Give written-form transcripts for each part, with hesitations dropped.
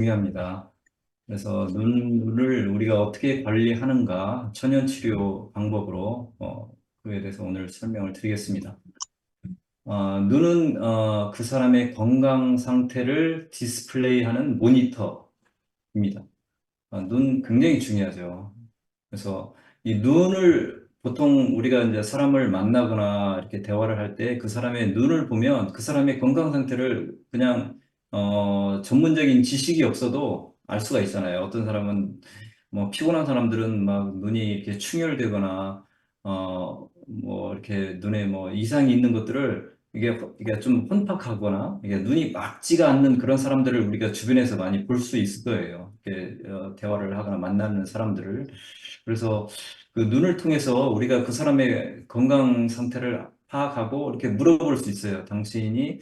중요합니다. 그래서 눈을 우리가 어떻게 관리하는가 천연치료 방법으로 그에 대해서 오늘 설명을 드리겠습니다. 눈은 그 사람의 건강 상태를 디스플레이하는 모니터입니다. 눈 굉장히 중요하죠. 그래서 이 눈을 보통 우리가 이제 사람을 만나거나 이렇게 대화를 할 때 그 사람의 눈을 보면 그 사람의 건강 상태를 그냥 전문적인 지식이 없어도 알 수가 있잖아요. 어떤 사람은 뭐 피곤한 사람들은 막 눈이 이렇게 충혈되거나 뭐 이렇게 눈에 뭐 이상이 있는 것들을 이게 좀 혼탁하거나 이게 눈이 막지가 않는 그런 사람들을 우리가 주변에서 많이 볼 수 있을 거예요. 이렇게 대화를 하거나 만나는 사람들을. 그래서 그 눈을 통해서 우리가 그 사람의 건강 상태를 파악하고 이렇게 물어볼 수 있어요. 당신이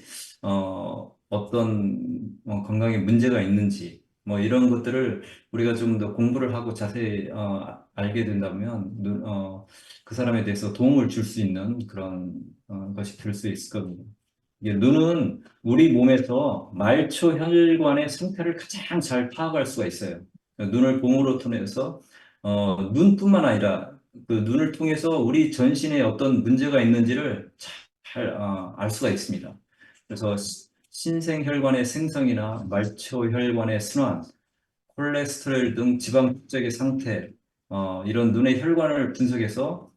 어떤 건강에 문제가 있는지 뭐 이런 것들을 우리가 좀 더 공부를 하고 자세히 알게 된다면 그 사람에 대해서 도움을 줄 수 있는 그런 것이 될 수 있을 겁니다. 이게 눈은 우리 몸에서 말초 혈관의 상태를 가장 잘 파악할 수가 있어요. 눈을 봉으로 통해서 눈뿐만 아니라 그 눈을 통해서 우리 전신에 어떤 문제가 있는지를 잘 알 수가 있습니다. 그래서 신생혈관의 생성이나 말초혈관의 순환, 콜레스테롤 등 지방 축적의 상태, 이런 눈의 혈관을 분석해서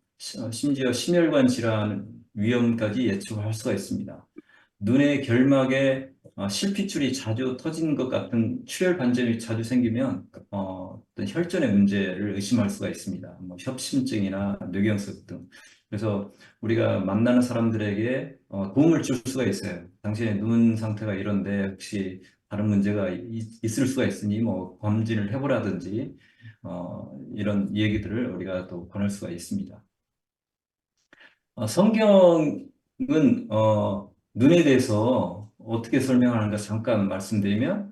심지어 심혈관 질환 위험까지 예측할 수가 있습니다. 눈의 결막에 실핏줄이 자주 터진 것 같은 출혈 반점이 자주 생기면 어떤 혈전의 문제를 의심할 수가 있습니다. 뭐 협심증이나 뇌경색 등. 그래서 우리가 만나는 사람들에게 도움을 줄 수가 있어요. 당신의 눈 상태가 이런데 혹시 다른 문제가 있을 수가 있으니 뭐 검진을 해보라든지 이런 얘기들을 우리가 또 권할 수가 있습니다. 성경은 눈에 대해서 어떻게 설명하는가 잠깐 말씀드리면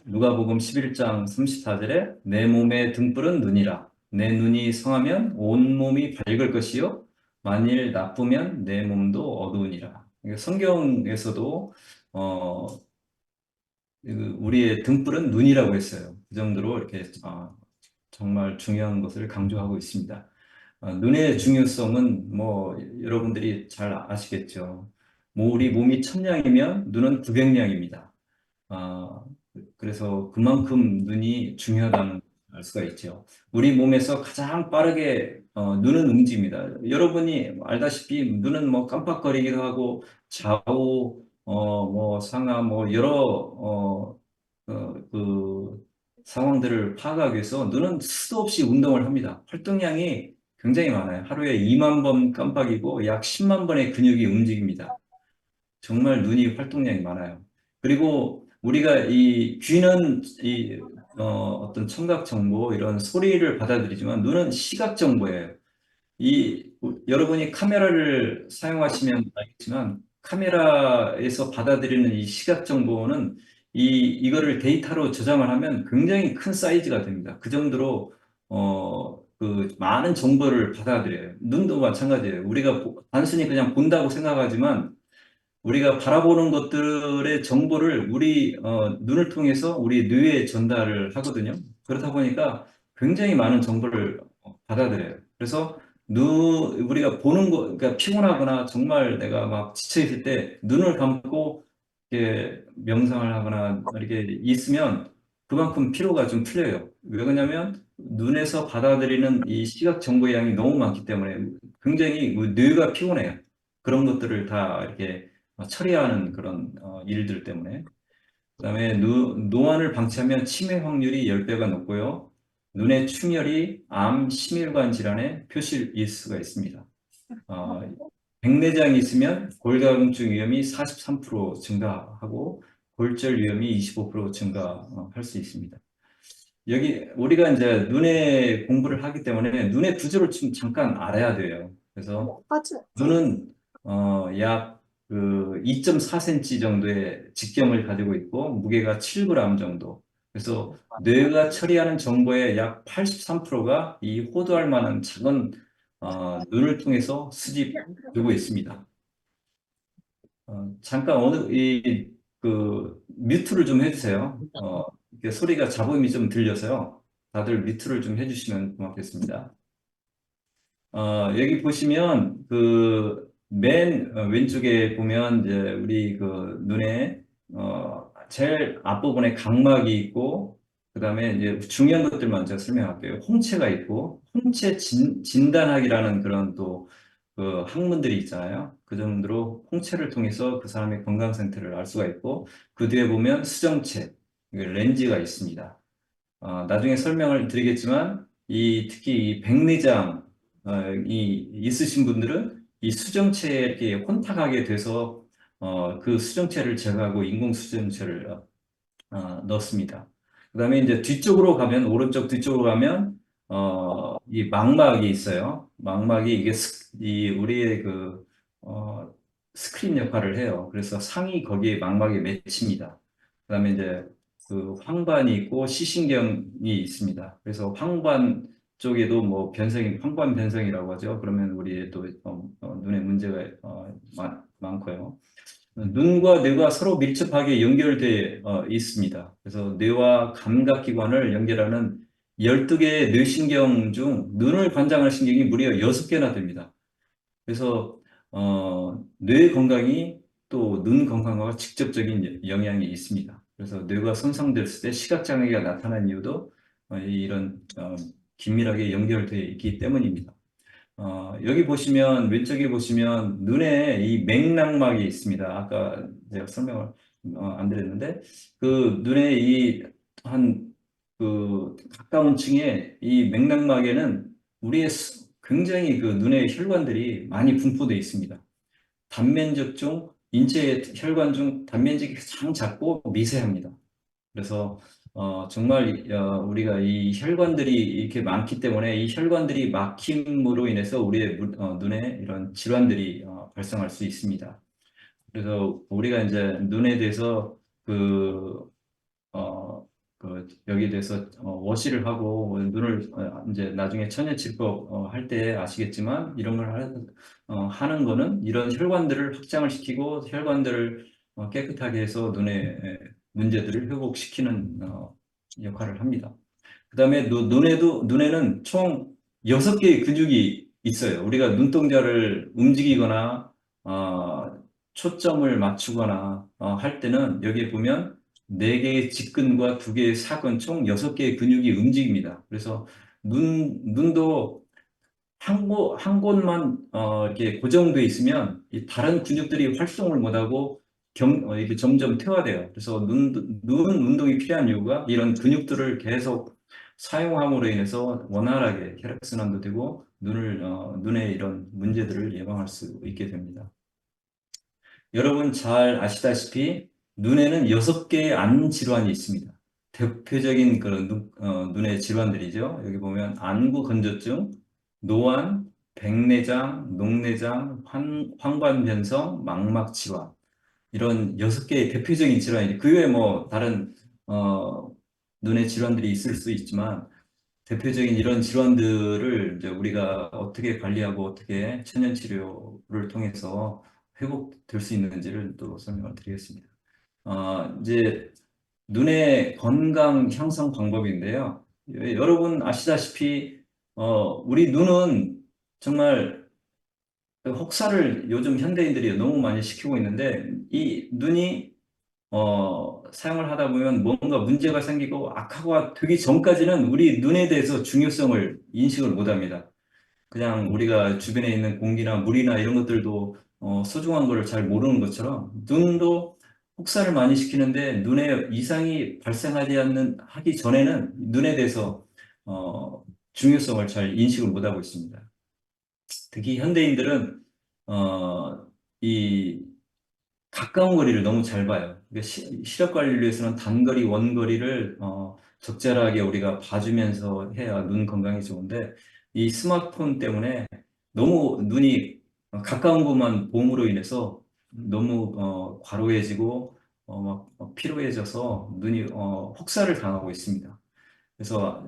누가복음 11장 34절에 내 몸의 등불은 눈이라 내 눈이 성하면 온 몸이 밝을 것이요 만일 나쁘면 내 몸도 어두우니라. 그러니까 성경에서도 어, 우리의 등불은 눈이라고 했어요. 그 정도로 이렇게 정말 중요한 것을 강조하고 있습니다. 눈의 중요성은 뭐 여러분들이 잘 아시겠죠. 뭐 우리 몸이 1000냥이면 눈은 900냥입니다. 그래서 그만큼 눈이 중요하다는 걸 알 수가 있죠. 우리 몸에서 가장 빠르게 눈은 움직입니다. 여러분이 알다시피 눈은 뭐 깜빡거리기도 하고 좌우 뭐 상하 뭐 여러 그 상황들을 파악하기 위해서 눈은 수도 없이 운동을 합니다. 활동량이 굉장히 많아요. 하루에 2만 번 깜빡이고 약 10만 번의 근육이 움직입니다. 정말 눈이 활동량이 많아요. 그리고 우리가 이 귀는 어떤 청각 정보 이런 소리를 받아들이지만 눈은 시각 정보예요. 여러분이 카메라를 사용하시면 알겠지만 카메라에서 받아들이는 이 시각 정보는 이거를 데이터로 저장을 하면 굉장히 큰 사이즈가 됩니다. 그 정도로 그 많은 정보를 받아들여요. 눈도 마찬가지예요. 우리가 단순히 그냥 본다고 생각하지만 우리가 바라보는 것들의 정보를 우리 눈을 통해서 우리 뇌에 전달을 하거든요. 그렇다 보니까 굉장히 많은 정보를 받아들여요. 그래서 우리가 보는 거, 그러니까 피곤하거나 정말 내가 막 지쳐 있을 때 눈을 감고 이렇게 명상을 하거나 이렇게 있으면 그만큼 피로가 좀 풀려요. 왜 그러냐면 눈에서 받아들이는 이 시각 정보의 양이 너무 많기 때문에 굉장히 뇌가 피곤해요. 그런 것들을 다 이렇게 처리하는 그런 일들 때문에. 그다음에 노안을 방치하면 치매 확률이 10배가 높고요. 눈의 충혈이 암, 심혈관 질환의 표시일 수가 있습니다. 어, 백내장이 있으면 골다공증 위험이 43% 증가하고 골절 위험이 25% 증가할 수 있습니다. 여기 우리가 이제 눈의 공부를 하기 때문에 눈의 구조를 좀 잠깐 알아야 돼요. 그래서 맞아. 눈은 약 2.4cm 정도의 직경을 가지고 있고 무게가 7g 정도. 그래서 뇌가 처리하는 정보의 약 83%가 이 호도할 만한 작은 눈을 통해서 수집되고 있습니다. 잠깐 뮤트를 좀 해주세요. 이게 소리가 잡음이 좀 들려서요. 다들 뮤트를 좀 해주시면 고맙겠습니다. 여기 보시면 맨 왼쪽에 보면 이제 우리 눈에 제일 앞부분에 각막이 있고 그다음에 이제 중요한 것들만 제가 설명할게요. 홍채가 있고 홍채 진단학이라는 그런 또 학문들이 있잖아요. 그 정도로 홍채를 통해서 그 사람의 건강 상태를 알 수가 있고 그 뒤에 보면 수정체, 렌즈가 있습니다. 나중에 설명을 드리겠지만 특히 이 백내장 이 있으신 분들은 이 수정체에 이렇게 혼탁하게 돼서 그 수정체를 제거하고 인공 수정체를 넣습니다. 그다음에 이제 뒤쪽으로 가면 오른쪽 뒤쪽으로 가면 이 망막이 있어요. 망막이 이게 이 우리의 어, 스크린 역할을 해요. 그래서 상이 거기에 망막에 맺힙니다. 그다음에 이제 황반이 있고 시신경이 있습니다. 그래서 황반 쪽에도 뭐 황반 변성이라고 하죠. 그러면 우리 또 눈에 문제가 많고요. 눈과 뇌가 서로 밀접하게 연결되어 있습니다. 그래서 뇌와 감각기관을 연결하는 12개의 뇌신경 중 눈을 관장할 신경이 무려 6개나 됩니다. 그래서 뇌 건강이 또 눈 건강과 직접적인 영향이 있습니다. 그래서 뇌가 손상됐을 때 시각장애가 나타나는 이유도 이런 긴밀하게 연결되어 있기 때문입니다. 여기 보시면, 왼쪽에 보시면 눈에 이 맥락막이 있습니다. 아까 제가 설명을 안 드렸는데, 눈에 가까운 층에 이 맥락막에는 우리의 굉장히 눈의 혈관들이 많이 분포되어 있습니다. 단면적 중, 인체 혈관 중 단면적이 가장 작고 미세합니다. 그래서 정말 우리가 이 혈관들이 이렇게 많기 때문에 이 혈관들이 막힘으로 인해서 우리의 눈에 이런 질환들이 발생할 수 있습니다. 그래서 우리가 이제 눈에 대해서 여기에 대해서 워시를 하고 눈을 이제 나중에 천연치료법 할 때 아시겠지만 이런 걸 하는 거는 이런 혈관들을 확장을 시키고 혈관들을 깨끗하게 해서 눈의 문제들을 회복시키는 역할을 합니다. 그다음에 눈에는 총 6개의 근육이 있어요. 우리가 눈동자를 움직이거나 초점을 맞추거나 할 때는 여기에 보면 4개의 직근과 2개의 사근 총 6개의 근육이 움직입니다. 그래서 눈도 한 곳만 이렇게 고정돼 있으면 이 다른 근육들이 활동을 못하고 이렇게 점점 퇴화돼요. 그래서 눈 운동이 필요한 이유가 이런 근육들을 계속 사용함으로 인해서 원활하게 혈액순환도 되고 눈의 이런 문제들을 예방할 수 있게 됩니다. 여러분 잘 아시다시피 눈에는 6개의 안 질환이 있습니다. 대표적인 눈의 질환들이죠. 여기 보면 안구 건조증, 노안, 백내장, 녹내장, 황반변성, 망막 질환 이런 6개의 대표적인 질환이 그 외에 뭐 다른 눈의 질환들이 있을 수 있지만 대표적인 이런 질환들을 이제 우리가 어떻게 관리하고 어떻게 천연 치료를 통해서 회복될 수 있는지를 또 설명을 드리겠습니다. 이제 눈의 건강 향상 방법인데요. 여러분 아시다시피 우리 눈은 정말 혹사를 요즘 현대인들이 너무 많이 시키고 있는데 이 눈이 사용을 하다 보면 뭔가 문제가 생기고 악화가 되기 전까지는 우리 눈에 대해서 중요성을 인식을 못 합니다. 그냥 우리가 주변에 있는 공기나 물이나 이런 것들도 소중한 거를 잘 모르는 것처럼 눈도 혹사를 많이 시키는데 눈에 이상이 하기 전에는 눈에 대해서 중요성을 잘 인식을 못 하고 있습니다. 특히 현대인들은 어, 이 가까운 거리를 너무 잘 봐요. 그러니까 시력 관리를 위해서는 단거리, 원거리를 적절하게 우리가 봐주면서 해야 눈 건강이 좋은데 이 스마트폰 때문에 너무 눈이 가까운 것만 봄으로 인해서 너무 과로해지고 막 피로해져서 눈이 혹사를 당하고 있습니다. 그래서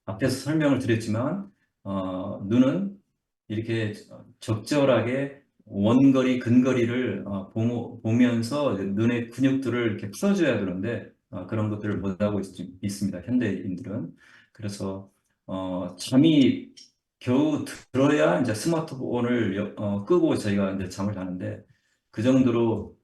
앞에서 설명을 드렸지만 눈은 이렇게 적절하게 원거리, 근거리를 보면서 눈의 근육들을 이렇게 풀어줘야 되는데 그런 것들을 못하고 있습니다. 현대인들은. 그래서 잠이 겨우 들어야 이제 스마트폰을 끄고 저희가 이제 잠을 자는데 그 정도로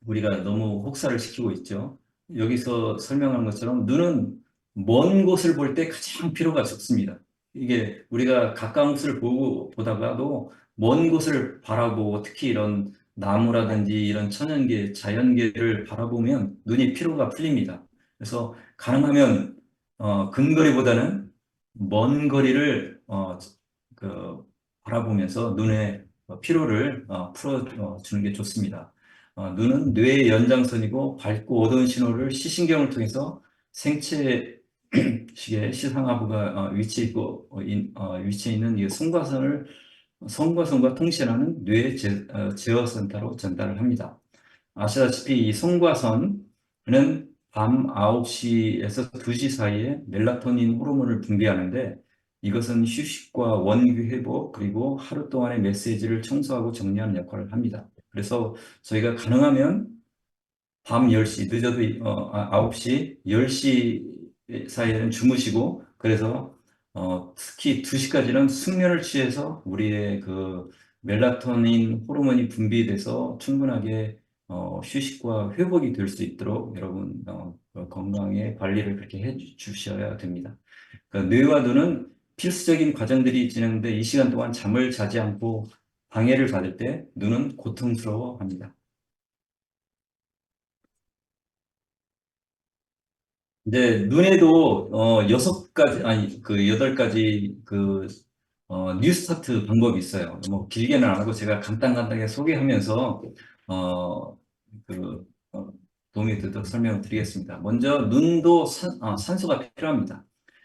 우리가 너무 혹사를 시키고 있죠. 여기서 설명한 것처럼 눈은 먼 곳을 볼 때 가장 피로가 적습니다. 이게 우리가 가까운 곳을 보다가도 먼 곳을 바라보고 특히 이런 나무라든지 이런 천연계, 자연계를 바라보면 눈이 피로가 풀립니다. 그래서 가능하면 근거리보다는 먼 거리를 바라보면서 눈의 피로를 풀어주는 게 좋습니다. 눈은 뇌의 연장선이고 밝고 어두운 신호를 시신경을 통해서 생체식의 시상하부가 위치해 있는 이 송과선과 통신하는 뇌 제어센터로 전달을 합니다. 아시다시피 이 송과선은 밤 9시에서 2시 사이에 멜라토닌 호르몬을 분비하는데 이것은 휴식과 원기 회복 그리고 하루 동안의 메시지를 청소하고 정리하는 역할을 합니다. 그래서 저희가 가능하면 밤 10시, 늦어도 9시, 10시 사이에는 주무시고 그래서 특히 2시까지는 숙면을 취해서 우리의 그 멜라토닌 호르몬이 분비돼서 충분하게 휴식과 회복이 될 수 있도록 여러분 건강의 관리를 그렇게 해 주셔야 됩니다. 그러니까 뇌와 눈은 필수적인 과정들이 진행돼 이 시간 동안 잠을 자지 않고 방해를 받을 때 눈은 고통스러워합니다. 이제 눈에도 6가지 아니 그 8가지 뉴스타트 방법이 있어요. 뭐 길게는 안 하고 제가 간단하게 소개하면서 어, 그 어, 도움이 되도록 설명을 드리겠습니다. 먼저 눈도 산소가 필요합니다.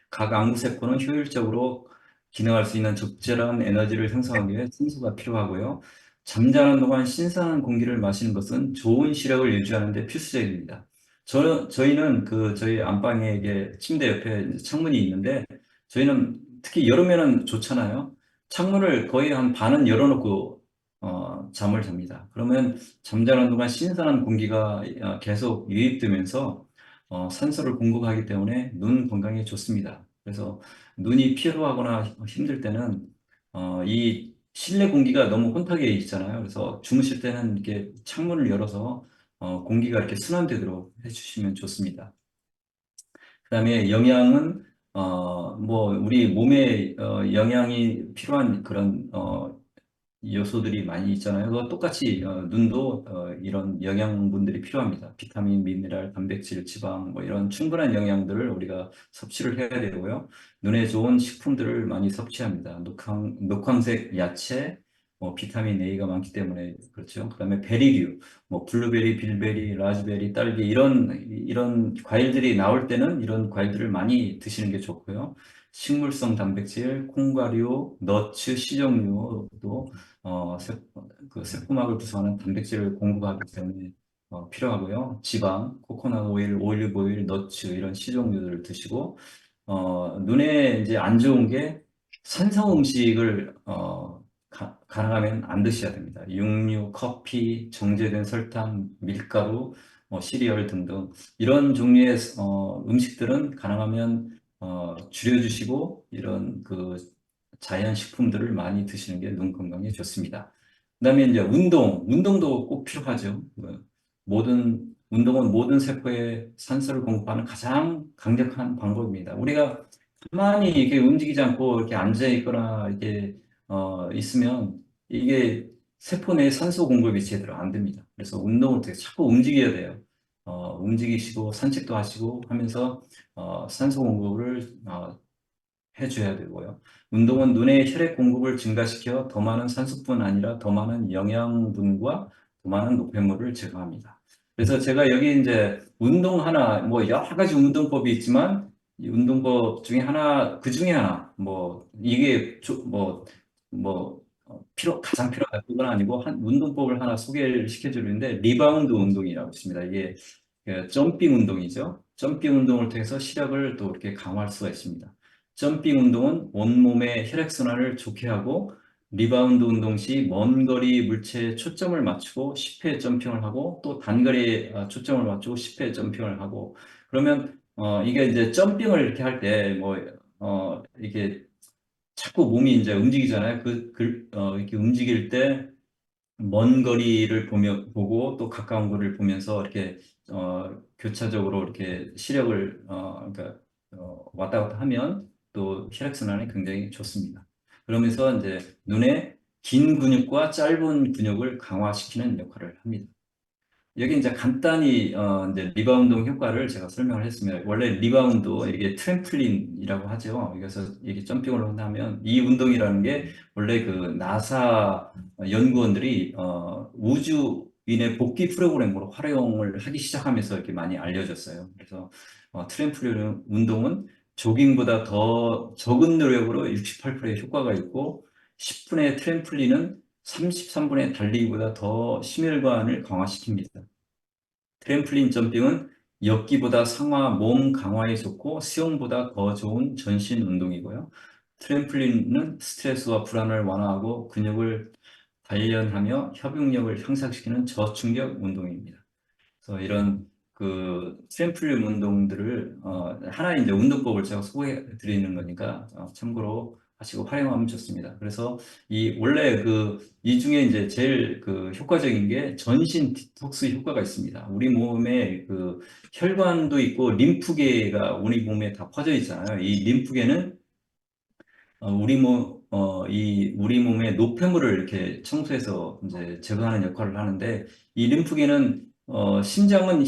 각 안구세포는 효율적으로 기능할 수 있는 적절한 에너지를 생성하기 위해 산소가 필요하고요. 잠자는 동안 신선한 공기를 마시는 것은 좋은 시력을 유지하는 데 필수적입니다. 저희는 저희 안방에 이게 침대 옆에 이제 창문이 있는데 저희는 특히 여름에는 좋잖아요. 창문을 거의 한 반은 열어놓고 잠을 잡니다. 그러면 잠자는 동안 신선한 공기가 계속 유입되면서 산소를 공급하기 때문에 눈 건강에 좋습니다. 그래서 눈이 피로하거나 힘들 때는 이 실내 공기가 너무 혼탁해 있잖아요. 그래서 주무실 때는 이렇게 창문을 열어서 공기가 이렇게 순환되도록 해주시면 좋습니다. 그다음에 영양은 뭐 우리 몸에 영양이 필요한 그런 요소들이 많이 있잖아요. 그거 똑같이 눈도 이런 영양분들이 필요합니다. 비타민, 미네랄, 단백질, 지방 뭐 이런 충분한 영양들을 우리가 섭취를 해야 되고요. 눈에 좋은 식품들을 많이 섭취합니다. 녹황색 야채, 비타민 A가 많기 때문에 그렇죠. 그다음에 베리류, 뭐 블루베리, 빌베리, 라즈베리, 딸기 이런 과일들이 나올 때는 이런 과일들을 많이 드시는 게 좋고요. 식물성 단백질, 콩과류, 너츠, 식용유도 어, 세, 그 세포막을 구성하는 단백질을 공급하기 때문에 필요하고요. 지방, 코코넛 오일, 올리브 오일, 너츠 이런 식용유들을 드시고 눈에 이제 안 좋은 게 산성 음식을 가능하면 안 드셔야 됩니다. 육류, 커피, 정제된 설탕, 밀가루, 시리얼 등등 이런 종류의 음식들은 가능하면 줄여주시고 이런 자연 식품들을 많이 드시는 게 눈 건강에 좋습니다. 그다음에 이제 운동도 꼭 필요하죠. 운동은 모든 세포에 산소를 공급하는 가장 강력한 방법입니다. 우리가 가만히 이렇게 움직이지 않고 이렇게 앉아 있거나 이렇게 있으면 이게 세포 내 산소 공급이 제대로 안 됩니다. 그래서 운동을 되게 자꾸 움직여야 돼요. 움직이시고 산책도 하시고 하면서 산소 공급을 해줘야 되고요. 운동은 눈의 혈액 공급을 증가시켜 더 많은 산소뿐 아니라 더 많은 영양분과 더 많은 노폐물을 제거합니다. 그래서 제가 여기 이제 운동 하나, 뭐 여러 가지 운동법이 있지만 이 운동법 중에 하나, 그 중에 하나, 뭐 이게 가장 필요하다 그건 아니고 운동법을 하나 소개를 시켜드리는데 리바운드 운동이라고 있습니다. 이게 점핑 운동이죠. 점핑 운동을 통해서 시력을 또 이렇게 강화할 수가 있습니다. 점핑 운동은 온몸의 혈액순환을 좋게 하고 리바운드 운동 시 먼 거리 물체에 초점을 맞추고 10회 점핑을 하고 또 단거리에 초점을 맞추고 10회 점핑을 하고 그러면 이게 이제 점핑을 이렇게 할 때 뭐 이게 자꾸 몸이 이제 움직이잖아요. 이렇게 움직일 때 먼 거리를 보고 또 가까운 거리를 보면서 이렇게 교차적으로 이렇게 시력을 그러니까 왔다 갔다 하면 또 혈액순환이 굉장히 좋습니다. 그러면서 이제 눈의 긴 근육과 짧은 근육을 강화시키는 역할을 합니다. 여기 이제 간단히 이제 리바운드 효과를 제가 설명을 했습니다. 원래 리바운드 이게 트램플린이라고 하죠. 그래서 이게 점핑을 한다면 이 운동이라는 게 원래 그 나사 연구원들이 우주인의 복귀 프로그램으로 활용을 하기 시작하면서 이렇게 많이 알려졌어요. 그래서 트램플린 운동은 조깅보다 더 적은 노력으로 68%의 효과가 있고 10분의 트램플린은 33분의 달리기보다 더 심혈관을 강화시킵니다. 트램플린 점핑은 엽기보다 상하 몸 강화에 좋고 수영보다 더 좋은 전신 운동이고요. 트램플린은 스트레스와 불안을 완화하고 근육을 단련하며 협응력을 향상시키는 저충격 운동입니다. 그래서 이런 그 트램플린 운동들을 하나의 이제 운동법을 제가 소개해 드리는 거니까 참고로 하시고 활용하면 좋습니다. 그래서 이 원래 이 중에 이제 제일 그 효과적인 게 전신 디톡스 효과가 있습니다. 우리 몸에 그 혈관도 있고 림프계가 우리 몸에 다 퍼져 있잖아요. 이 림프계는 우리 몸의 노폐물을 이렇게 청소해서 이제 제거하는 역할을 하는데, 이 림프계는, 심장은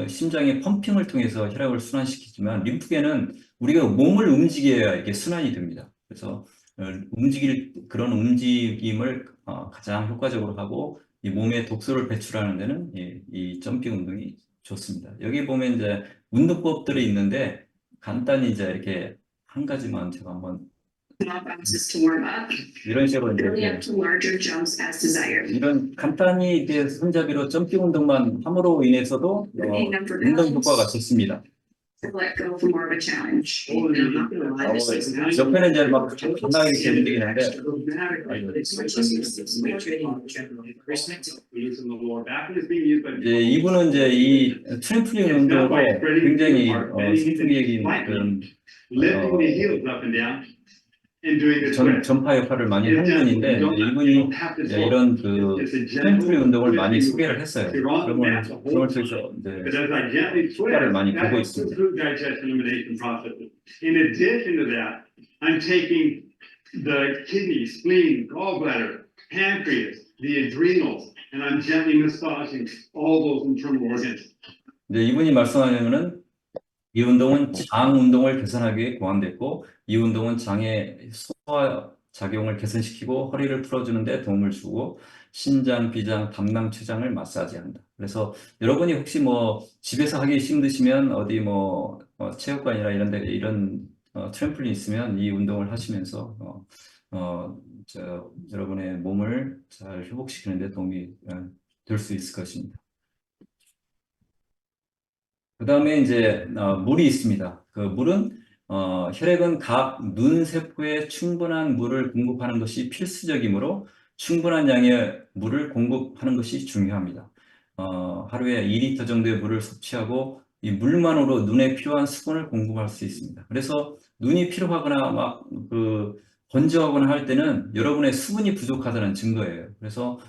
심장의 펌핑을 통해서 혈액을 순환시키지만, 림프계는 우리가 몸을 움직여야 이게 순환이 됩니다. 그래서, 그런 움직임을 가장 효과적으로 하고, 이 몸에 독소를 배출하는 데는 이 점핑 운동이 좋습니다. 여기 보면 이제 운동법들이 있는데, 간단히 이제 이렇게 한 가지만 제가 한번 이런 식으로 이런 간단히 이렇게 손잡이로 점핑 운동만 함으로 인해서도 운동 효과가 좋습니다. 옆에는 이제 막 간단하게 이렇게 움직이는데 이제 이분은 이제 이 트램플린 운동으로 굉장히 생태계적인 그런 전파 역할을 많이 한 분인데 이분이 이런 트램플린 운동을 많이 소개를 했어요. 그걸 통해서 이제 효과를 많이 보고 있습니다. In addition to that, I'm taking the kidney, spleen, gallbladder, pancreas, the adrenals, and I'm gently massaging all those internal organs. 이제 이분이 말씀하려면은 이 운동은 장 운동을 개선하기 위해 고안됐고, 이 운동은 장의 소화 작용을 개선시키고 허리를 풀어주는 데 도움을 주고 신장, 비장, 담낭, 췌장을 마사지한다. 그래서 여러분이 혹시 뭐 집에서 하기 힘드시면 어디 뭐 체육관이나 이런 데 이런 트램플린 있으면 이 운동을 하시면서 여러분의 몸을 잘 회복시키는 데 도움이 될 수 있을 것입니다. 그 다음에 이제 물이 있습니다. 그 물은 혈액은 각 눈 세포에 충분한 물을 공급하는 것이 필수적이므로 충분한 양의 물을 공급하는 것이 중요합니다. 하루에 2리터 정도의 물을 섭취하고 이 물만으로 눈에 필요한 수분을 공급할 수 있습니다. 그래서 눈이 피로하거나 막 건조하거나 할 때는 여러분의 수분이 부족하다는 증거예요. 그래서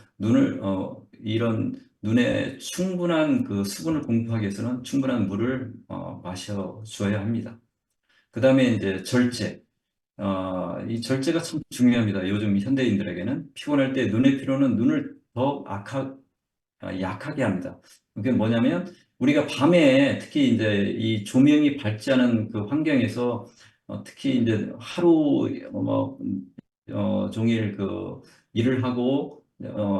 이런 눈에 충분한 수분을 공급하기 위해서는 충분한 물을 마셔 줘야 합니다. 그 다음에 이제 절제. 이 절제가 참 중요합니다. 요즘 현대인들에게는 피곤할 때 눈의 피로는 눈을 더 약하게 합니다. 그게 뭐냐면 우리가 밤에 특히 이제 이 조명이 밝지 않은 그 환경에서 특히 이제 하루 종일 일을 하고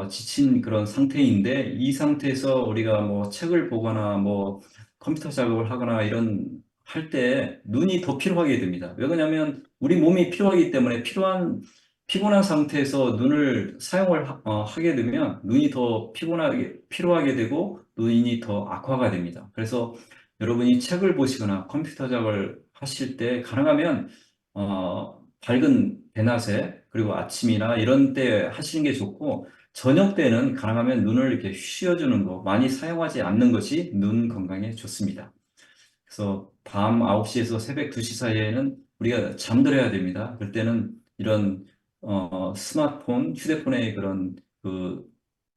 지친 그런 상태인데 이 상태에서 우리가 뭐 책을 보거나 뭐 컴퓨터 작업을 하거나 이런 할 때 눈이 더 피로하게 됩니다. 왜 그러냐면 우리 몸이 피로하기 때문에 피곤한 상태에서 눈을 사용을 하게 되면 눈이 더 피로하게 되고 눈이 더 악화가 됩니다. 그래서 여러분이 책을 보시거나 컴퓨터 작업을 하실 때 가능하면 밝은 대낮에 그리고 아침이나 이런 때 하시는 게 좋고 저녁 때는 가능하면 눈을 이렇게 쉬어주는 거 많이 사용하지 않는 것이 눈 건강에 좋습니다. 그래서 밤 9시에서 새벽 2시 사이에는 우리가 잠들어야 됩니다. 그때는 이런 스마트폰, 휴대폰의 그런 그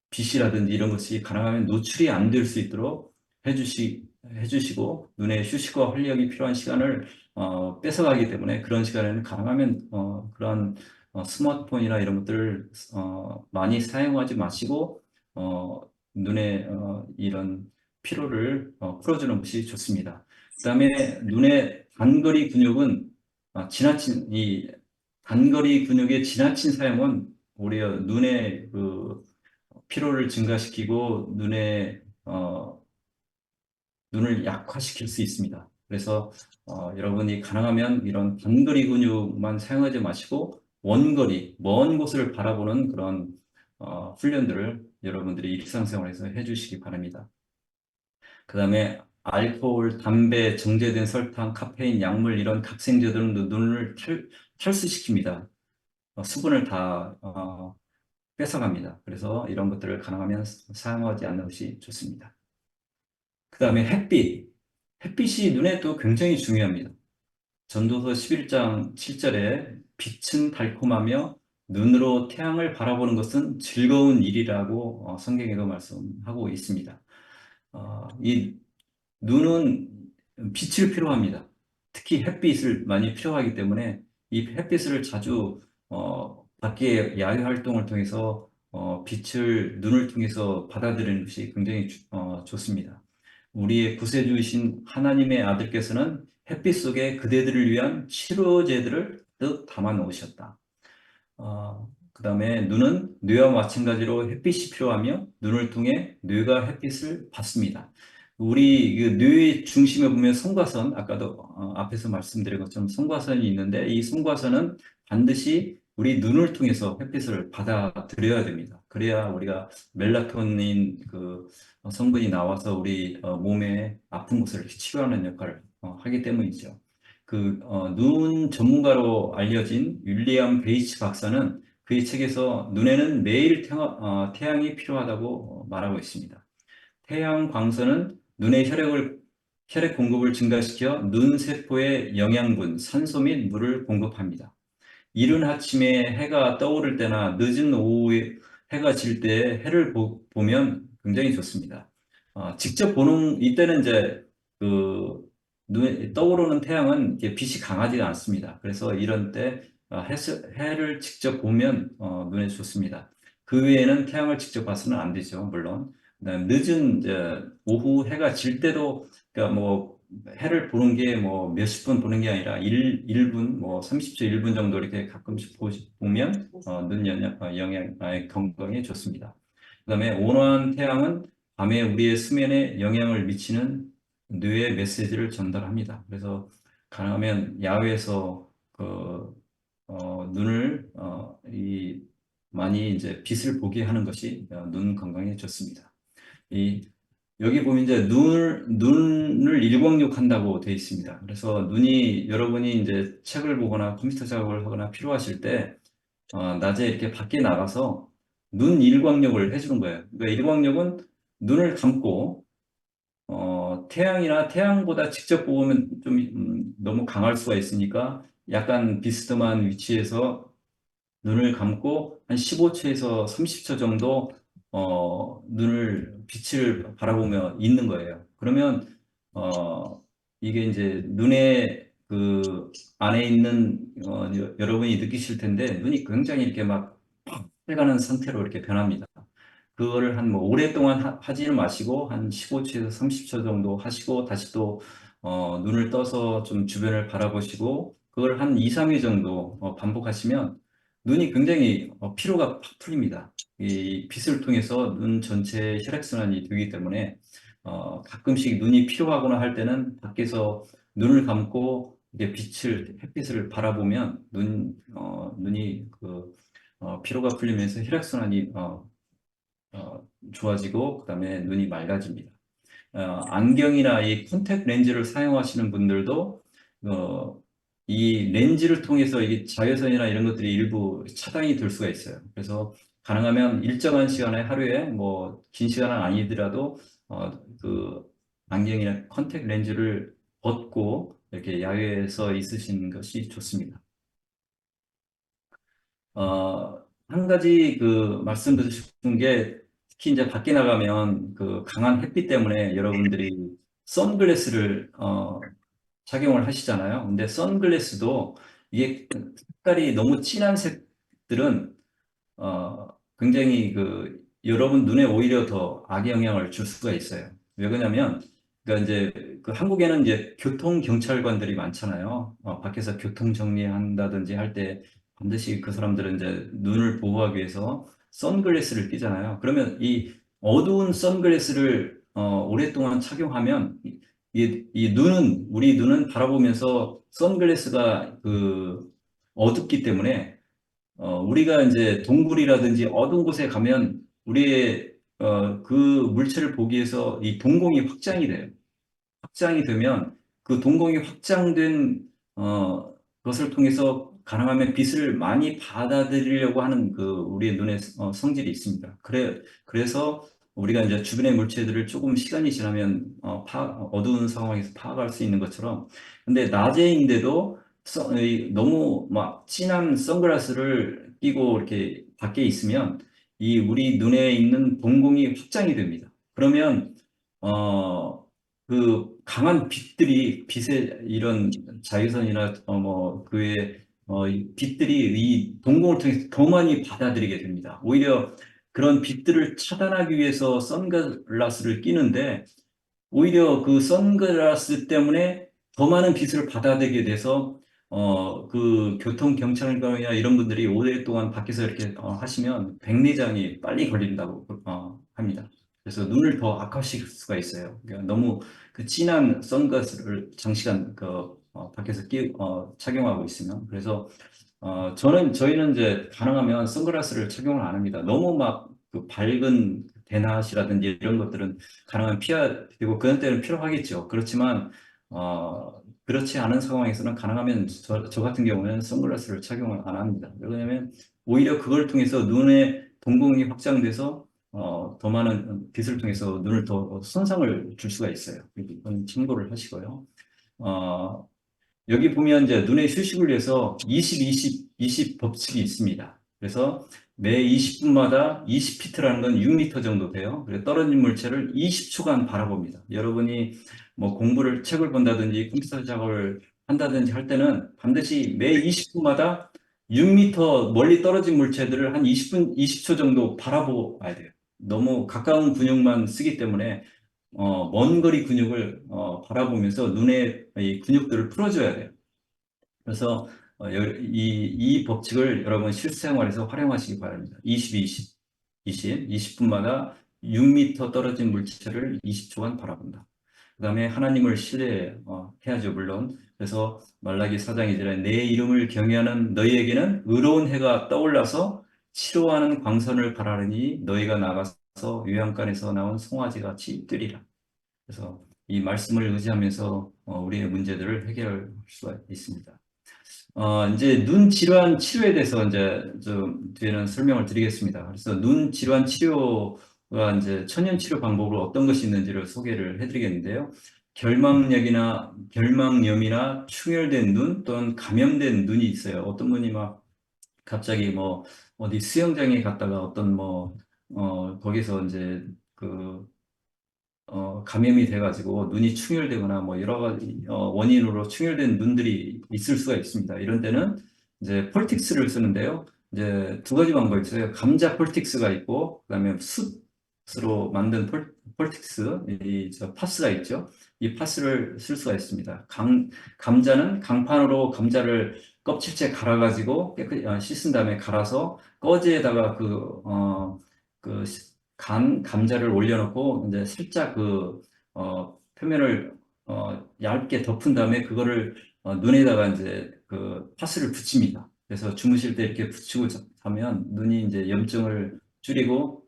빛이라든지 이런 것이 가능하면 노출이 안 될 수 있도록 해주시고 눈의 휴식과 활력이 필요한 시간을 뺏어가기 때문에 그런 시간에는 가능하면 그런 스마트폰이나 이런 것들을 많이 사용하지 마시고 눈의 이런 피로를 풀어주는 것이 좋습니다. 그다음에 눈의 단거리 근육은 지나친 이 단거리 근육의 지나친 사용은 오히려 눈의 그 피로를 증가시키고 눈을 약화시킬 수 있습니다. 그래서 여러분이 가능하면 이런 단거리 근육만 사용하지 마시고 원거리, 먼 곳을 바라보는 그런 훈련들을 여러분들이 일상생활에서 해주시기 바랍니다. 그 다음에 알코올, 담배, 정제된 설탕, 카페인, 약물 이런 각색제들은 눈을 탈수시킵니다. 수분을 다 뺏어갑니다. 그래서 이런 것들을 가능하면 사용하지 않는 것이 좋습니다. 그 다음에 햇빛. 햇빛이 눈에 또 굉장히 중요합니다. 전도서 11장 7절에 빛은 달콤하며 눈으로 태양을 바라보는 것은 즐거운 일이라고 성경에도 말씀하고 있습니다. 이 눈은 빛을 필요합니다. 특히 햇빛을 많이 필요하기 때문에 이 햇빛을 자주 밖에 야외 활동을 통해서 빛을 눈을 통해서 받아들이는 것이 굉장히 좋습니다. 우리의 구세주이신 하나님의 아들께서는 햇빛 속에 그대들을 위한 치료제들을 뜻 담아 놓으셨다. 그 다음에 눈은 뇌와 마찬가지로 햇빛이 필요하며 눈을 통해 뇌가 햇빛을 받습니다. 우리 그 뇌의 중심에 보면 송과선, 아까도 앞에서 말씀드린 것처럼 송과선이 있는데 이 송과선은 반드시 우리 눈을 통해서 햇빛을 받아들여야 됩니다. 그래야 우리가 멜라토닌 그 성분이 나와서 우리 몸의 아픈 곳을 치료하는 역할을 하기 때문이죠. 눈 전문가로 알려진 윌리엄 베이치 박사는 그의 책에서 눈에는 매일 태양이 필요하다고 말하고 있습니다. 태양 광선은 눈의 혈액 공급을 증가시켜 눈 세포에 영양분, 산소 및 물을 공급합니다. 이른 아침에 해가 떠오를 때나 늦은 오후에 해가 질 때 해를 보면 굉장히 좋습니다. 직접 보는 이때는 이제 그 눈에 떠오르는 태양은 이렇게 빛이 강하지가 않습니다. 그래서 이런 때 해를 직접 보면 눈에 좋습니다. 그 외에는 태양을 직접 봐서는 안 되죠, 물론. 그다음에 늦은 이제 오후 해가 질 때도 그러니까 뭐 해를 보는 게 뭐 몇십 분 보는 게 아니라 1분, 뭐 30초, 1분 정도 이렇게 가끔씩 보면 눈 건강에 좋습니다. 그다음에 온화한 태양은 밤에 우리의 수면에 영향을 미치는 뇌의 메시지를 전달합니다. 그래서 가능하면 야외에서 눈을 많이 이제 빛을 보게 하는 것이 눈 건강에 좋습니다. 이 여기 보면 이제 눈을 일광욕한다고 되어 있습니다. 그래서 여러분이 이제 책을 보거나 컴퓨터 작업을 하거나 필요하실 때, 낮에 이렇게 밖에 나가서 눈 일광욕을 해주는 거예요. 그러니까 일광욕은 눈을 감고, 태양보다 직접 보면 좀 너무 강할 수가 있으니까 약간 비스듬한 위치에서 눈을 감고 한 15초에서 30초 정도 빛을 바라보며 있는 거예요. 그러면 이게 이제 눈에 그 안에 있는 여러분이 느끼실 텐데 눈이 굉장히 이렇게 막 해가는 상태로 이렇게 변합니다. 그거를 한 뭐 오랫동안 하지는 마시고 한 15초에서 30초 정도 하시고 다시 또 눈을 떠서 좀 주변을 바라보시고 그걸 한 2, 3일 정도 반복하시면 눈이 굉장히 피로가 팍 풀립니다. 이 빛을 통해서 눈 전체에 혈액순환이 되기 때문에 가끔씩 눈이 피로하거나 할 때는 밖에서 눈을 감고 이게 햇빛을 바라보면 눈이 피로가 풀리면서 혈액순환이 좋아지고 그다음에 눈이 맑아집니다. 안경이나 이 컨택 렌즈를 사용하시는 분들도 이 렌즈를 통해서 이게 자외선이나 이런 것들이 일부 차단이 될 수가 있어요. 그래서 가능하면 일정한 시간에 하루에 뭐 긴 시간은 아니더라도 그 안경이나 컨택 렌즈를 벗고 이렇게 야외에서 있으시는 것이 좋습니다. 한 가지 그 말씀드리고 싶은 게 특히 이제 밖에 나가면 그 강한 햇빛 때문에 여러분들이 선글라스를 착용을 하시잖아요. 근데 선글라스도 이게 색깔이 너무 진한 색들은 굉장히 그 여러분 눈에 오히려 더 악영향을 줄 수가 있어요. 왜 그러냐면 그러니까 이제 그 한국에는 이제 교통 경찰관들이 많잖아요. 밖에서 교통 정리한다든지 할 때 반드시 그 사람들은 이제 눈을 보호하기 위해서 선글라스를 끼잖아요. 그러면 이 어두운 선글라스를 오랫동안 착용하면 이 눈은 우리 눈은 바라보면서 선글라스가 그 어둡기 때문에 우리가 이제 동굴이라든지 어두운 곳에 가면 우리의 그 물체를 보기 위해서 이 동공이 확장이 돼요. 확장이 되면 그 동공이 확장된 것을 통해서 가능하면 빛을 많이 받아들이려고 하는 그 우리의 눈의 성질이 있습니다. 그래서 우리가 이제 주변의 물체들을 조금 시간이 지나면 어두운 상황에서 파악할 수 있는 것처럼 근데 낮에인데도 너무 막 진한 선글라스를 끼고 이렇게 밖에 있으면 이 우리 눈에 있는 동공이 확장이 됩니다. 그러면 그 강한 빛들이 빛의 이런 자외선이나 뭐 그의 이 빛들이 이 동공을 통해서 더 많이 받아들이게 됩니다. 오히려 그런 빛들을 차단하기 위해서 선글라스를 끼는데 오히려 그 선글라스 때문에 더 많은 빛을 받아들이게 돼서 그 교통 경찰관이나 이런 분들이 오랫동안 밖에서 이렇게 하시면 백내장이 빨리 걸린다고 합니다. 그래서 눈을 더 악화시킬 수가 있어요. 그러니까 너무 그 진한 선글라스를 장시간 밖에서 착용하고 있으면 그래서 저희는 이제 가능하면 선글라스를 착용을 안 합니다. 너무 막 그 밝은 대낮이라든지 이런 것들은 가능하면 피해야 되고 그런 때는 필요하겠죠. 그렇지만 그렇지 않은 상황에서는 가능하면 저 같은 경우는 선글라스를 착용을 안 합니다. 왜냐하면 오히려 그걸 통해서 눈의 동공이 확장돼서 더 많은 빛을 통해서 눈을 더 손상을 줄 수가 있어요. 이건 참고를 하시고요. 어, 여기 보면 이제 눈의 휴식을 위해서 20, 20, 20 법칙이 있습니다. 그래서 매 20분마다 20피트라는 건 6m 정도 돼요. 그래서 떨어진 물체를 20초간 바라봅니다. 여러분이 뭐 책을 본다든지 컴퓨터 작업을 한다든지 할 때는 반드시 매 20분마다 6m 멀리 떨어진 물체들을 한 20분, 20초 정도 바라봐야 돼요. 너무 가까운 근육만 쓰기 때문에 먼 거리 근육을 바라보면서 눈의 이 근육들을 풀어줘야 돼요. 그래서 이 법칙을 여러분 실생활에서 활용하시기 바랍니다. 20, 20, 20, 20분마다 6m 떨어진 물체를 20초간 바라본다. 그 다음에 하나님을 신뢰해야죠, 물론. 그래서 말라기 4장 2절에 내 이름을 경외하는 너희에게는 의로운 해가 떠올라서 치료하는 광선을 바라느니 너희가 나가서 요양간에서 나온 송아지 같이 뜨리라. 그래서 이 말씀을 의지하면서 우리의 문제들을 해결할 수가 있습니다. 이제 눈 질환 치료에 대해서 이제 좀 뒤에는 설명을 드리겠습니다. 그래서 눈 질환 치료가 이제 천연 치료 방법으로 어떤 것이 있는지를 소개를 해드리겠는데요. 결막염이나 충혈된 눈 또는 감염된 눈이 있어요. 어떤 분이 막 갑자기 뭐 어디 수영장에 갔다가 어떤 뭐 거기서 이제 그 감염이 돼가지고 눈이 충혈되거나 뭐 여러 가지 원인으로 충혈된 눈들이 있을 수가 있습니다. 이런 때는 이제 폴틱스를 쓰는데요. 이제 두 가지 방법이 있어요. 감자 폴틱스가 있고, 그다음에 숯으로 만든 폴틱스, 저 파스가 있죠. 이 파스를 쓸 수가 있습니다. 감자는 강판으로 감자를 껍질째 갈아가지고 깨끗이 씻은 다음에 갈아서 꺼지에다가 그 감자를 올려놓고 이제 살짝 표면을 얇게 덮은 다음에 그거를 눈에다가 이제 그 파스를 붙입니다. 그래서 주무실 때 이렇게 붙이고 자면 눈이 이제 염증을 줄이고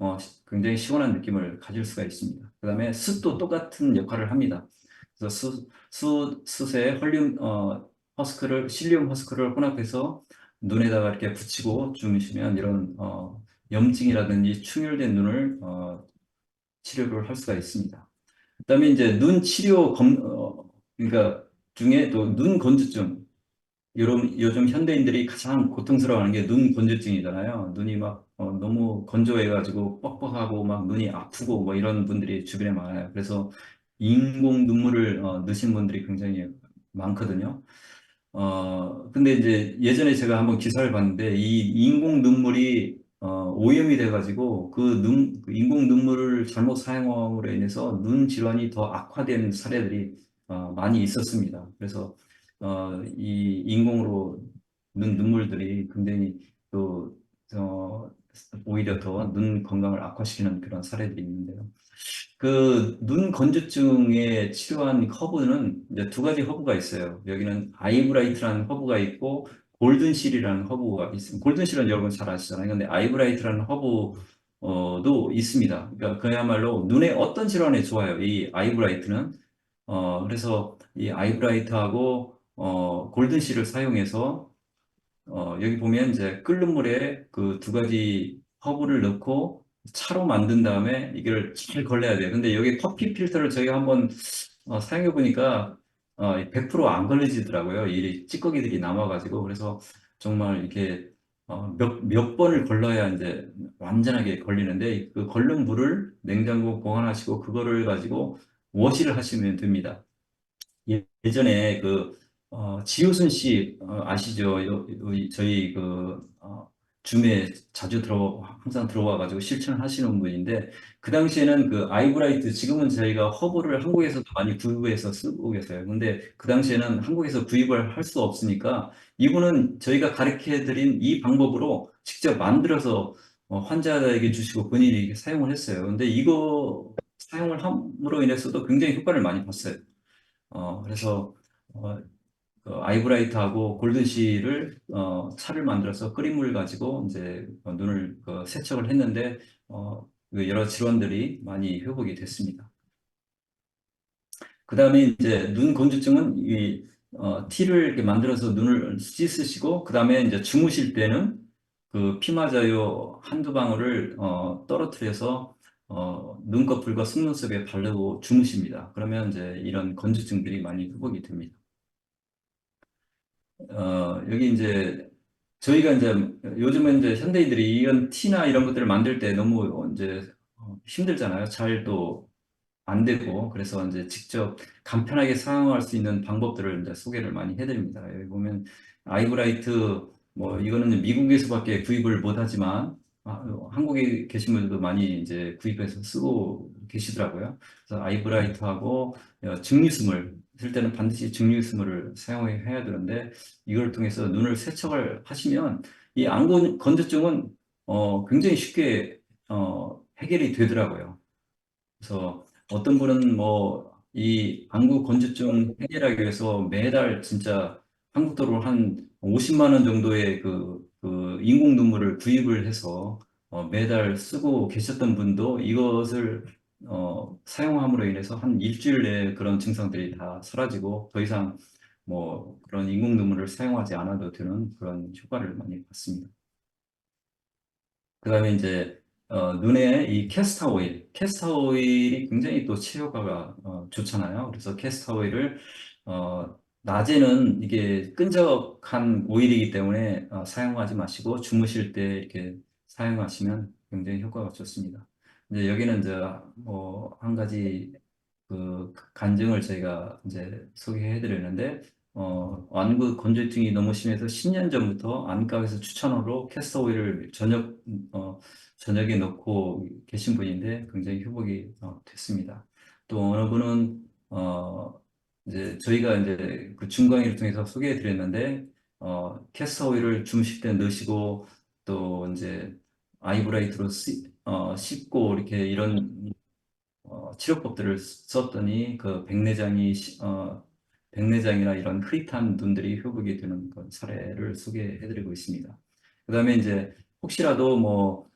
굉장히 시원한 느낌을 가질 수가 있습니다. 그다음에 숯도 똑같은 역할을 합니다. 그래서 숯에 헐륨 실리움 허스크를 혼합해서 눈에다가 이렇게 붙이고 주무시면 이런 염증이라든지 충혈된 눈을 치료를 할 수가 있습니다. 그다음에 이제 눈 치료 그러니까 중에 또 눈 건조증. 요즘 현대인들이 가장 고통스러워하는 게 눈 건조증이잖아요. 눈이 막 너무 건조해가지고 뻑뻑하고 막 눈이 아프고 뭐 이런 분들이 주변에 많아요. 그래서 인공 눈물을 넣으신 분들이 굉장히 많거든요. 근데 이제 예전에 제가 한번 기사를 봤는데 이 인공 눈물이 오염이 돼가지고 그 인공 눈물을 잘못 사용함으로 인해서 눈 질환이 더 악화된 사례들이 많이 있었습니다. 그래서 이 인공으로 눈 눈물들이 굉장히 또 오히려 더 눈 건강을 악화시키는 그런 사례들이 있는데요. 그 눈 건조증에 치료한 허브는 이제 두 가지 허브가 있어요. 여기는 아이브라이트라는 허브가 있고 골든실이라는 허브가 있습니다. 골든실은 여러분 잘 아시잖아요. 근데 아이브라이트라는 허브도 있습니다. 그러니까 그야말로 눈의 어떤 질환에 좋아요. 이 아이브라이트는 그래서 이 아이브라이트하고 골든실을 사용해서 여기 보면 이제 끓는 물에 그 두 가지 허브를 넣고 차로 만든 다음에 이걸 잘 걸러야 돼요. 근데 여기 커피 필터를 저희가 한번 사용해 보니까 100%안 걸러지더라고요. 이 찌꺼기들이 남아가지고 그래서 정말 이렇게 몇 번을 걸러야 이제 완전하게 걸리는데 그 걸른 물을 냉장고 보관하시고 그거를 가지고 워시를 하시면 됩니다. 예전에 지효순 씨 아시죠? 저희 줌에 자주 항상 들어와 가지고 실천을 하시는 분인데 그 당시에는 그 아이브라이트 지금은 저희가 허브를 한국에서도 많이 구입해서 쓰고 계세요. 근데 그 당시에는 한국에서 구입을 할 수 없으니까 이분은 저희가 가르쳐 드린 이 방법으로 직접 만들어서 환자에게 주시고 본인이 사용을 했어요. 근데 이거 사용을 함으로 인해서도 굉장히 효과를 많이 봤어요. 그래서 어, 그 아이브라이트하고 골든실을 차를 만들어서 끓인 물 가지고 이제 눈을 세척을 했는데 그 여러 질환들이 많이 회복이 됐습니다. 그다음에 이제 눈 건조증은 티를 이렇게 만들어서 눈을 씻으시고 그다음에 이제 주무실 때는 그 피마자요 한두 방울을 떨어뜨려서 눈꺼풀과 속눈썹에 바르고 주무십니다. 그러면 이제 이런 건조증들이 많이 회복이 됩니다. 여기 이제 저희가 이제 요즘은 이제 현대인들이 이런 티나 이런 것들을 만들 때 너무 이제 힘들잖아요. 잘 또 안 되고 그래서 이제 직접 간편하게 사용할 수 있는 방법들을 이제 소개를 많이 해드립니다. 여기 보면 아이브라이트 뭐 이거는 이제 미국에서밖에 구입을 못하지만 한국에 계신 분들도 많이 이제 구입해서 쓰고 계시더라고요. 그래서 아이브라이트하고 증류수물 쓸 때는 반드시 증류수물을 사용해야 되는데 이걸 통해서 눈을 세척을 하시면 이 안구 건조증은 굉장히 쉽게 해결이 되더라고요. 그래서 어떤 분은 뭐 이 안구 건조증 해결하기 위해서 매달 진짜 한국 돈으로 한 50만 원 정도의 그 인공 눈물을 구입을 해서 매달 쓰고 계셨던 분도 이것을 사용함으로 인해서 한 일주일 내에 그런 증상들이 다 사라지고 더 이상 뭐 그런 인공 눈물을 사용하지 않아도 되는 그런 효과를 많이 봤습니다. 그다음에 이제 눈에 이 캐스터 오일, 캐스터 오일이 굉장히 또 치료가가 좋잖아요. 그래서 캐스터 오일을 낮에는 이게 끈적한 오일이기 때문에 사용하지 마시고 주무실 때 이렇게 사용하시면 굉장히 효과가 좋습니다. 이제 여기는 이제 뭐 한 가지 그 간증을 저희가 이제 소개해 드렸는데 안구 건조증이 너무 심해서 10년 전부터 안과에서 추천으로 캐스터 오일을 저녁에 넣고 계신 분인데 굉장히 회복이 됐습니다. 또 어느 분은 이제 저희가 이제 그 중강의를 통해서 소개해 드렸는데 캐스터 오일을 주무실 때 넣으시고 또 이제 아이브라이트로 씻고 이렇게 이런 치료법들을 썼더니 그 백내장이나 이런 흐릿한 눈들이 회복이 되는 그런 사례를 소개해드리고 있습니다. 그다음에 이제 혹시라도 뭐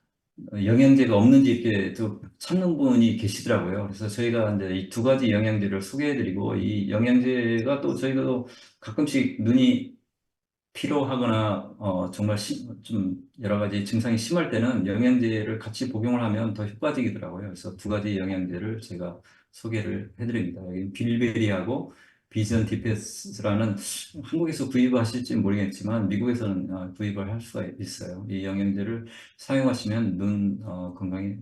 영양제가 없는지 이렇게 또 찾는 분이 계시더라고요. 그래서 저희가 이제 이 두 가지 영양제를 소개해드리고, 이 영양제가 또 저희가 또 가끔씩 눈이 피로하거나 정말 좀 여러 가지 증상이 심할 때는 영양제를 같이 복용을 하면 더 효과적이더라고요. 그래서 두 가지 영양제를 제가 소개를 해드립니다. 여기 빌베리하고 비전 디페스라는, 한국에서 구입하실지 모르겠지만 미국에서는 구입을 할 수가 있어요. 이 영양제를 사용하시면 눈 건강이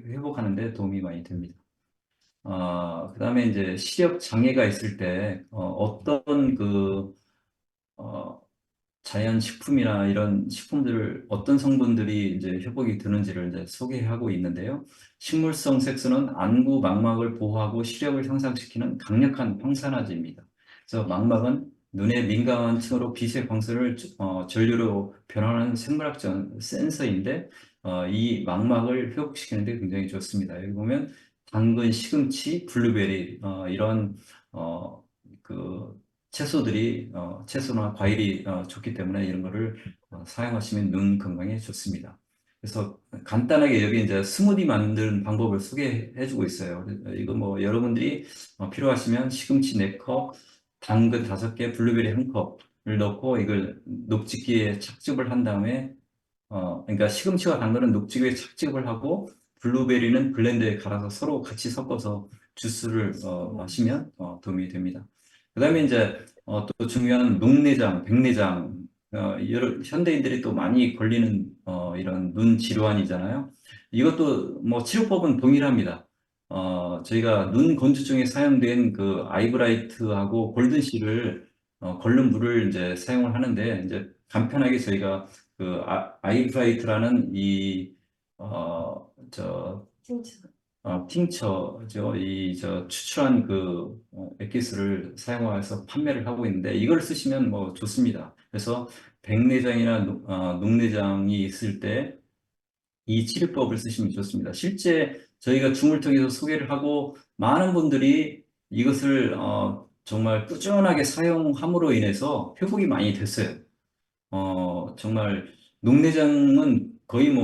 회복하는 데 도움이 많이 됩니다. 그다음에 이제 시력 장애가 있을 때 어떤 어, 자연식품이나 이런 식품들을 어떤 성분들이 이제 회복이 되는지를 이제 소개하고 있는데요. 식물성 색소는 안구 망막을 보호하고 시력을 향상시키는 강력한 황산화제입니다. 그래서 망막은 눈에 민감한 층으로 빛의 광선을 전류로 변화하는 생물학적 센서인데, 이 망막을 회복시키는 데 굉장히 좋습니다. 여기 보면 당근, 시금치, 블루베리 이런 어, 그 채소나 과일이 좋기 때문에 이런 거를 사용하시면 눈 건강에 좋습니다. 그래서 간단하게 여기 이제 스무디 만드는 방법을 소개해주고 있어요. 이거 뭐 여러분들이 필요하시면 시금치 4컵, 당근 5개, 블루베리 1컵을 넣고 이걸 녹즙기에 착즙을 한 다음에, 그러니까 시금치와 당근은 녹즙기에 착즙을 하고 블루베리는 블렌더에 갈아서 서로 같이 섞어서 주스를 마시면 도움이 됩니다. 그다음에 이제 또 중요한 녹내장, 백내장, 현대인들이 또 많이 걸리는 이런 눈 질환이잖아요. 이것도 뭐 치료법은 동일합니다. 저희가 눈 건조증에 사용된 그 아이브라이트하고 골든실을 걸른 물을 이제 사용을 하는데, 이제 간편하게 저희가 그 아이브라이트라는 이저 팅처죠. 추출한 액기스를 사용해서 판매를 하고 있는데, 이걸 쓰시면 뭐 좋습니다. 그래서 백내장이나 녹내장이 있을 때 이 치료법을 쓰시면 좋습니다. 실제 저희가 줌을 통해서 소개를 하고 많은 분들이 이것을 정말 꾸준하게 사용함으로 인해서 회복이 많이 됐어요. 정말 녹내장은 거의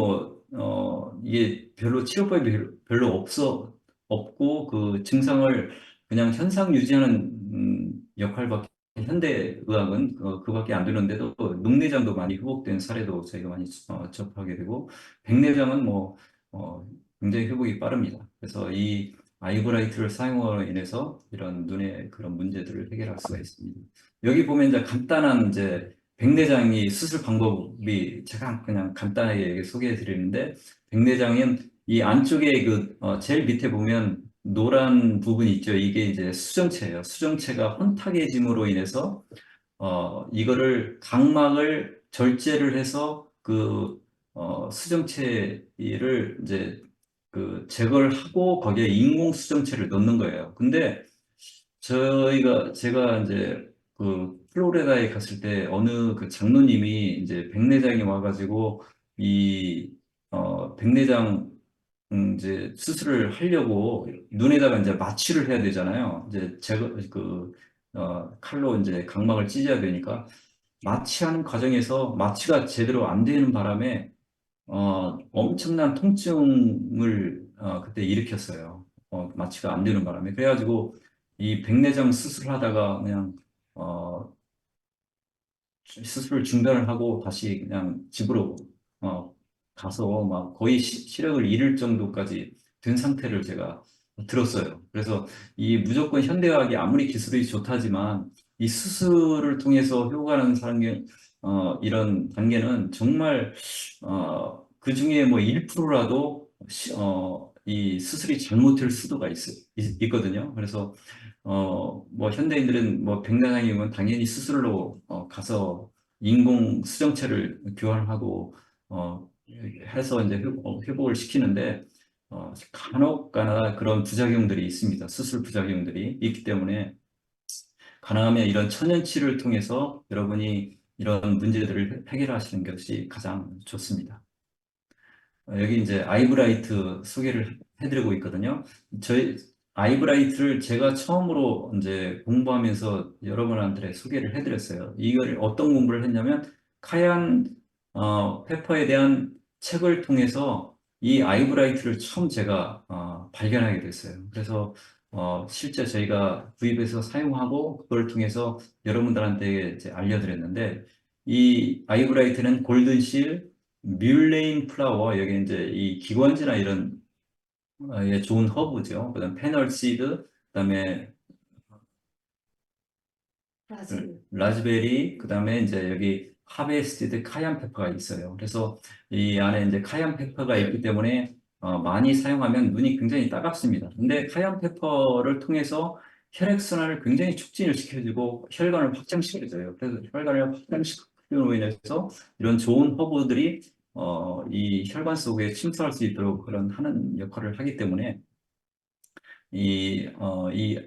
이게 별로 치료법이 별로 없고 그 증상을 그냥 현상 유지하는 역할밖에, 현대의학은 그밖에 안 되는데도 녹내장도 많이 회복된 사례도 저희가 많이 접하게 되고, 백내장은 굉장히 회복이 빠릅니다. 그래서 이 아이브라이트를 사용으로 인해서 이런 눈의 그런 문제들을 해결할 수가 있습니다. 여기 보면 이제 간단한 이제 백내장이 수술 방법이 제가 그냥 간단하게 소개해 드리는데, 백내장은 이 안쪽에 제일 밑에 보면 노란 부분이 있죠. 이게 이제 수정체예요. 수정체가 혼탁해짐으로 인해서 이거를 각막을 절제를 해서 수정체를 이제 제거를 하고 거기에 인공 수정체를 넣는 거예요. 근데 제가 이제 플로리다에 갔을 때 어느 그 장로님이 이제 백내장이 와가지고 이 백내장 이제 수술을 하려고 눈에다가 이제 마취를 해야 되잖아요. 이제 제가 칼로 이제 각막을 찢어야 되니까 마취하는 과정에서 마취가 제대로 안 되는 바람에 엄청난 통증을 그때 일으켰어요. 마취가 안 되는 바람에. 그래가지고 이 백내장 수술하다가 그냥 어, 수술을 중단을 하고 다시 그냥 집으로 어, 가서 막 거의 시력을 잃을 정도까지 된 상태를 제가 들었어요. 그래서 이 무조건 현대의학이 아무리 기술이 좋다지만 이 수술을 통해서 회복하는 이런 단계는 정말 그 중에 뭐 1%라도 이 수술이 잘못될 수도가 있거든요. 그래서 현대인들은 백내장이면 당연히 수술로 가서 인공 수정체를 교환하고 해서 이제 회복을 시키는데, 간혹 가다 그런 부작용들이 있습니다. 수술 부작용들이 있기 때문에 가능하면 이런 천연치료를 통해서 여러분이 이런 문제들을 해결하시는 것이 가장 좋습니다. 여기 이제 아이브라이트 소개를 해드리고 있거든요. 저희 아이브라이트를 제가 처음으로 이제 공부하면서 여러분한테 소개를 해드렸어요. 이걸 어떤 공부를 했냐면 카얀 페퍼에 대한 책을 통해서 이 아이브라이트를 처음 제가 발견하게 됐어요. 그래서 실제 저희가 구입해서 사용하고 그걸 통해서 여러분들한테 이제 알려드렸는데 이 아이브라이트는 골든실, 뮬레인 플라워 여기 이제 이 기관지나 이런 예, 좋은 허브죠. 그다음 페널 시드, 그다음에 라즈베리, 그다음에 이제 여기 하베스티드 카얀 페퍼가 있어요. 그래서 이 안에 이제 카얀 페퍼가 있기 때문에 많이 사용하면 눈이 굉장히 따갑습니다. 근데 카얀 페퍼를 통해서 혈액순환을 굉장히 촉진을 시켜주고 혈관을 확장시켜줘요. 그래서 혈관을 확장시키므로 인해서 이런 좋은 허브들이 이 혈관 속에 침투할 수 있도록 그런 하는 역할을 하기 때문에 이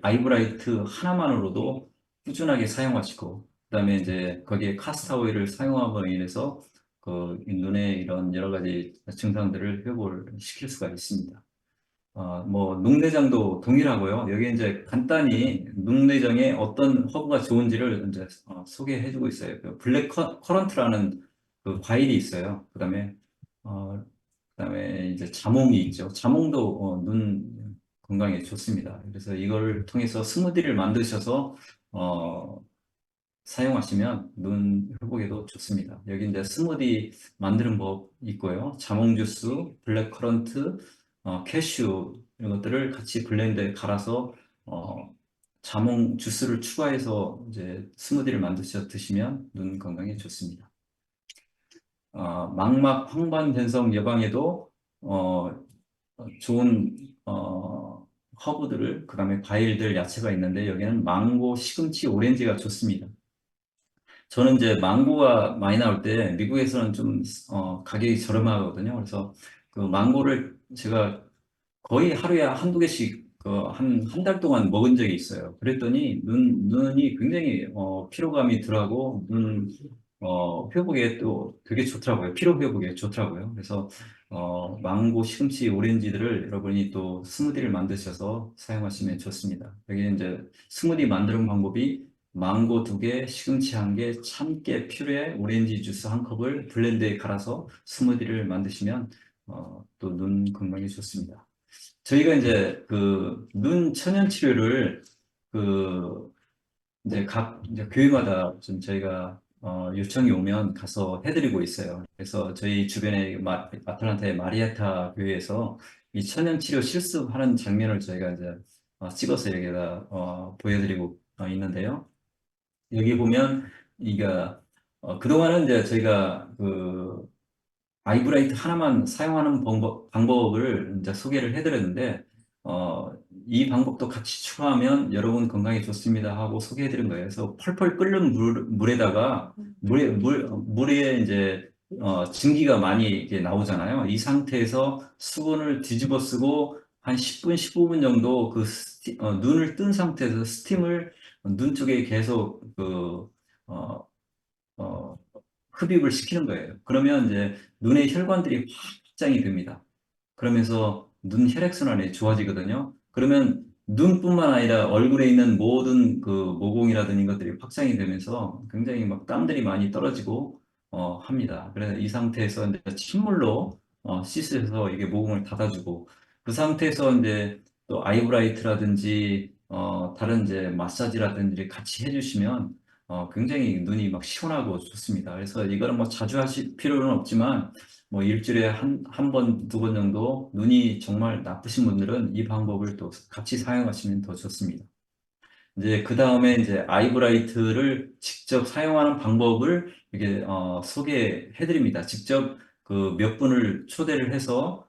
아이브라이트 하나만으로도 꾸준하게 사용하시고, 그다음에 이제 거기에 카스터 오일을 사용함으로 인해서 그 눈의 이런 여러 가지 증상들을 회복을 시킬 수가 있습니다. 뭐 눈내장도 동일하고요. 여기 이제 간단히 눈내장에 어떤 허브가 좋은지를 이제 소개해주고 있어요. 그 블랙 커런트라는 그 과일이 있어요. 어, 그다음에 이제 자몽이 있죠. 자몽도 눈 건강에 좋습니다. 그래서 이걸 통해서 스무디를 만드셔서 어, 사용하시면 눈 회복에도 좋습니다. 여기 이제 스무디 만드는 법 있고요. 자몽 주스, 블랙커런트, 캐슈 이런 것들을 같이 블렌더에 갈아서 자몽 주스를 추가해서 이제 스무디를 만드셔 드시면 눈 건강에 좋습니다. 망막 황반 변성 예방에도 어, 좋은 허브들을 그다음에 과일들 야채가 있는데 여기는 망고, 시금치, 오렌지가 좋습니다. 저는 이제 망고가 많이 나올 때 미국에서는 좀 가격이 저렴하거든요. 그래서 그 망고를 제가 거의 하루에 한두 개씩 한 달 동안 먹은 적이 있어요. 그랬더니 눈이 굉장히 피로감이 덜하고 눈 회복에 또 되게 좋더라고요. 피로 회복에 좋더라고요. 그래서 망고, 시금치, 오렌지들을 여러분이 또 스무디를 만드셔서 사용하시면 좋습니다. 여기 이제 스무디 만드는 방법이 망고 2개, 시금치 1개, 참깨 퓨레, 오렌지 주스 1컵을 블렌드에 갈아서 스무디를 만드시면 또 눈 건강에 좋습니다. 저희가 이제 그 눈 천연 치료를 그 이제 각 이제 교회마다 좀 저희가 요청이 오면 가서 해드리고 있어요. 그래서 저희 주변에 아틀란타의 마리아타 교회에서 이 천연 치료 실습하는 장면을 저희가 이제 찍어서 여기다 보여드리고 있는데요. 여기 보면 이가 그동안은 이제 저희가 그 아이브라이트 하나만 사용하는 방법을 이제 소개를 해드렸는데, 어, 이 방법도 같이 추가하면 여러분 건강에 좋습니다 하고 소개해드린 거예요. 그래서 펄펄 끓는 물에다가, 물에 이제, 증기가 많이 이렇게 나오잖아요. 이 상태에서 수건을 뒤집어 쓰고 한 10분, 15분 정도 눈을 뜬 상태에서 스팀을 눈 쪽에 계속 어, 어, 흡입을 시키는 거예요. 그러면 이제 눈의 혈관들이 확장이 됩니다. 그러면서 눈 혈액순환이 좋아지거든요. 그러면 눈뿐만 아니라 얼굴에 있는 모든 그 모공이라든지 것들이 확장이 되면서 굉장히 막 땀들이 많이 떨어지고 합니다. 그래서 이 상태에서 이제 침물로 씻어서 이게 모공을 닫아주고 그 상태에서 이제 또 아이브라이트라든지 다른 이제 마사지라든지 같이 해주시면 굉장히 눈이 막 시원하고 좋습니다. 그래서 이거는 뭐 자주 하실 필요는 없지만 뭐 일주일에 한 번, 2번 정도 눈이 정말 나쁘신 분들은 이 방법을 또 같이 사용하시면 더 좋습니다. 이제 그 다음에 이제 아이브라이트를 직접 사용하는 방법을 이렇게 소개해 드립니다. 직접 그 몇 분을 초대를 해서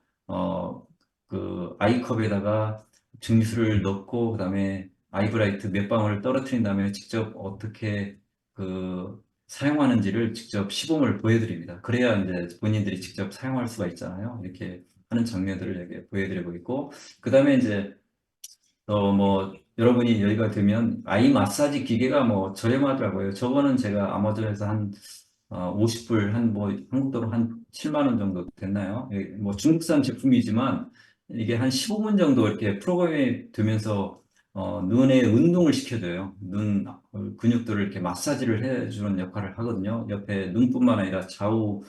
그 아이컵에다가 증류수를 넣고 그다음에 아이브라이트 몇 방울을 떨어뜨린 다음에 직접 어떻게 그 사용하는지를 직접 시범을 보여드립니다. 그래야 이제 본인들이 직접 사용할 수가 있잖아요. 이렇게 하는 장면들을 이렇게 보여드리고 있고 그다음에 이제 뭐, 여러분이 여기가 되면 아이 마사지 기계가 뭐 저렴하더라고요. 저거는 제가 아마존에서 한 50불, 뭐, 한국 돈으로 한 7만 원 정도 됐나요? 예, 뭐 중국산 제품이지만 이게 한 15분 정도 이렇게 프로그램이 되면서 눈에 운동을 시켜줘요. 눈 근육들을 이렇게 마사지를 해주는 역할을 하거든요. 옆에 눈뿐만 아니라 좌우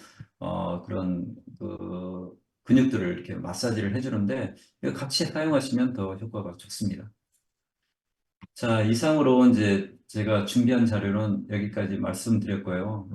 그런 그 근육들을 이렇게 마사지를 해주는데 이거 같이 사용하시면 더 효과가 좋습니다. 자, 이상으로 이제 제가 준비한 자료는 여기까지 말씀드렸고요.